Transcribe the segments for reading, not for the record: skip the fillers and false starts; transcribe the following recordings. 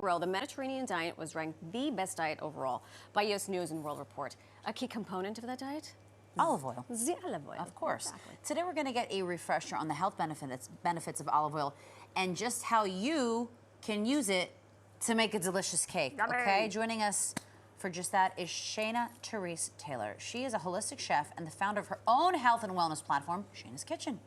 The Mediterranean diet was ranked the best diet overall by U.S. News and World Report. A key component of that diet? Olive oil. The olive oil. Of course. Exactly. Today we're going to get a refresher on the health benefits of olive oil and just how you can use it to make a delicious cake. Yummy. Okay, joining us for just that is Shayna Terese Taylor. She is a holistic chef and the founder of her own health and wellness platform, Shayna's Kitchen.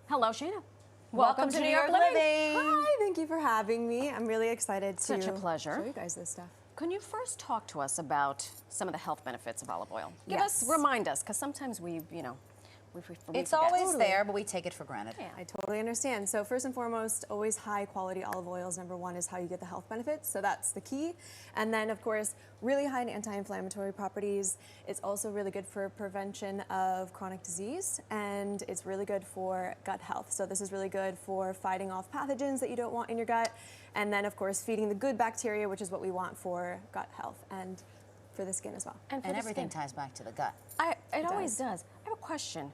Hello, Shayna. Welcome to New York Living. Hi, thank you for having me. I'm really excited to Such a pleasure. show you guys this stuff. Can you first talk to us about some of the health benefits of olive oil? Yes. Remind us, because sometimes we It's forget. always there, but we take it for granted. Yeah. I totally understand. So first and foremost, always high quality olive oils. Number one is how you get the health benefits. So that's the key. And then of course, really high in anti-inflammatory properties. It's also really good for prevention of chronic disease, and it's really good for gut health. So this is really good for fighting off pathogens that you don't want in your gut. And then of course, feeding the good bacteria, which is what we want for gut health and for the skin as well. And, And everything ties back to the gut. It always does. I have a question.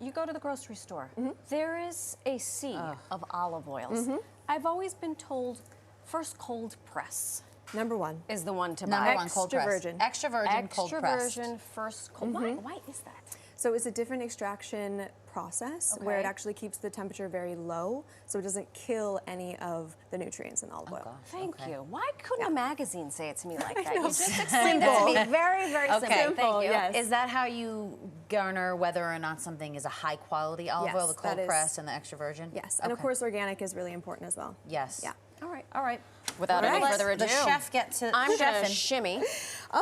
You go to the grocery store. There is a sea of olive oils. I've always been told first cold press Number one. is the one to Number buy. one, cold Extra press. virgin. Extra virgin, cold Extra pressed. virgin, first cold. Why is that? So it's a different extraction process where it Okay. actually keeps the temperature very low, so it doesn't kill any of the nutrients in the olive oil. gosh. Thank Okay. you. Why couldn't a magazine say it to me like that? know. You just explained that to me very, very Okay. simply. Thank Simple, you. yes. Is that how you garner whether or not something is a high quality olive Yes, oil, the cold that is- press and the extra virgin? Yes, and of Okay. course organic is really important as well. Yes. Yeah. All right. All right. Without Well, any let further ado, the chef get to I'm gonna chefing. shimmy.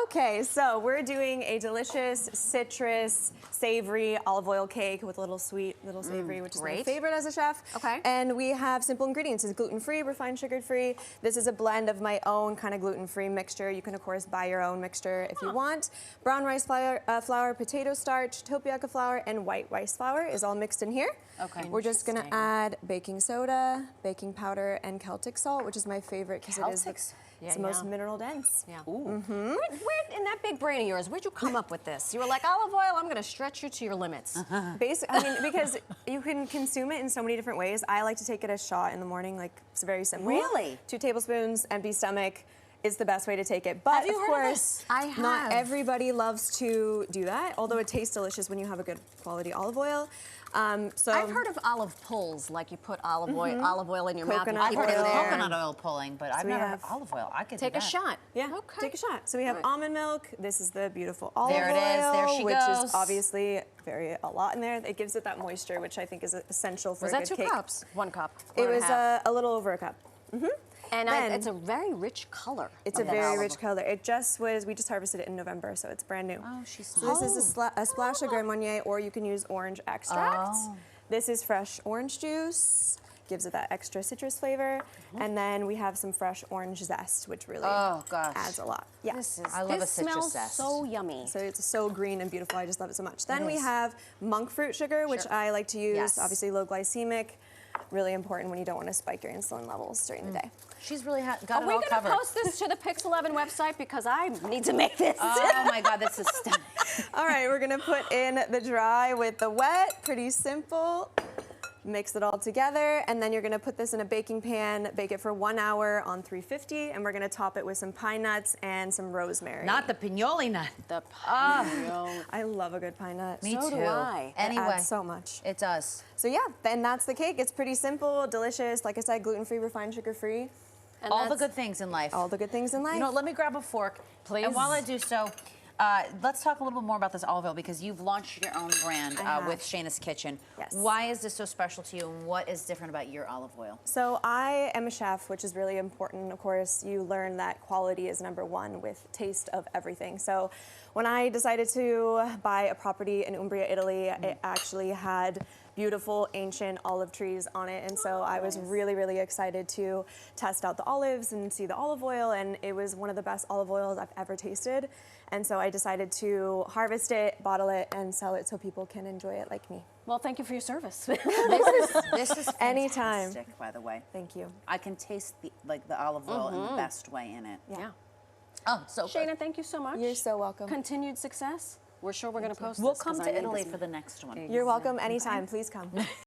Okay, so we're doing a delicious citrus savory olive oil cake with a little sweet, little savory, which is my great. favorite as a chef. Okay. And we have simple ingredients. It's gluten-free, refined sugar-free. This is a blend of my own kind of gluten-free mixture. You can of course buy your own mixture if you want. Brown rice flour, potato starch, tapioca flour, and white rice flour is all mixed in here. Okay. We're just gonna Interesting. add baking soda, baking powder, and Celtic salt, which is my favorite because it is Celtic? it's the most mineral dense. Yeah. Ooh. Where, in that big brain of yours, where'd you come up with this? You were like, olive oil, I'm gonna stretch you to your limits. I mean, because you can consume it in so many different ways. I like to take it as shot in the morning, like it's very simple. Really? 2 tablespoons, empty stomach is the best way to take it. But Have you of heard of course, this? I have. not everybody loves to do that, although it tastes delicious when you have a good quality olive oil. So I've heard of olive pulls, like you put olive oil in your mouth and Coconut keep I've it heard in of oil. there. coconut oil pulling, but I've we never have- heard olive oil. I could Take do a that. shot. yeah, Okay. take a shot. So we have Right. almond milk. This is the beautiful olive There it is. oil, There she which goes. is obviously a lot in there. It gives it that moisture, which I think is essential for Was a that good 2 cake. cups? 1 cup. It one and was half. a little over a cup. And then- it's a very rich color. It's of a that very olive rich oil. color. We just harvested it in November, so it's brand new. Oh, she's So this is a splash of Grand Marnier, or you can use orange extract. Oh. This is fresh orange juice, gives it that extra citrus flavor. And then we have some fresh orange zest, which really Oh, gosh. adds a lot. Yeah. I love this a citrus smells zest. so yummy. So it's so green and beautiful. I just love it so much. Then It we is. have monk fruit sugar, which I like to use. Yes. Obviously low glycemic, really important when you don't want to spike your insulin levels during the day. She's really got Are it we all going covered. to post this to the Pix11 website? Because I need to make this. Oh my God, this is stunning. All right, we're gonna put in the dry with the wet, pretty simple. Mix it all together, and then you're gonna put this in a baking pan, bake it for 1 hour on 350, and we're gonna top it with some pine nuts and some rosemary. Not the pignoli nut. The pino. I love a good pine nut. Me So too. do I. It Anyway, adds so much. it does. So yeah, then that's the cake. It's pretty simple, delicious. Like I said, gluten-free, refined sugar-free. And All the that's- good things in life. All the good things in life. You know, let me grab a fork. Please. And while I do so, let's talk a little bit more about this olive oil because you've launched your own brand I have. with Shayna's Kitchen. Yes. Why is this so special to you and what is different about your olive oil? So I am a chef, which is really important. Of course, you learn that quality is number one with taste of everything. So when I decided to buy a property in Umbria, Italy, it actually had beautiful ancient olive trees on it. And so I was really, really excited to test out the olives and see the olive oil. And it was one of the best olive oils I've ever tasted. And so I decided to harvest it, bottle it, and sell it so people can enjoy it like me. Well, thank you for your service. This is Anytime. fantastic, by the way. Thank you. I can taste the olive oil in the best way in it. yeah. Oh, so good. Shayna, thank you so much. You're so welcome. Continued success. We're sure we're going to post We'll this, come 'cause to I need Italy this. for the next one. You're welcome anytime. Please come.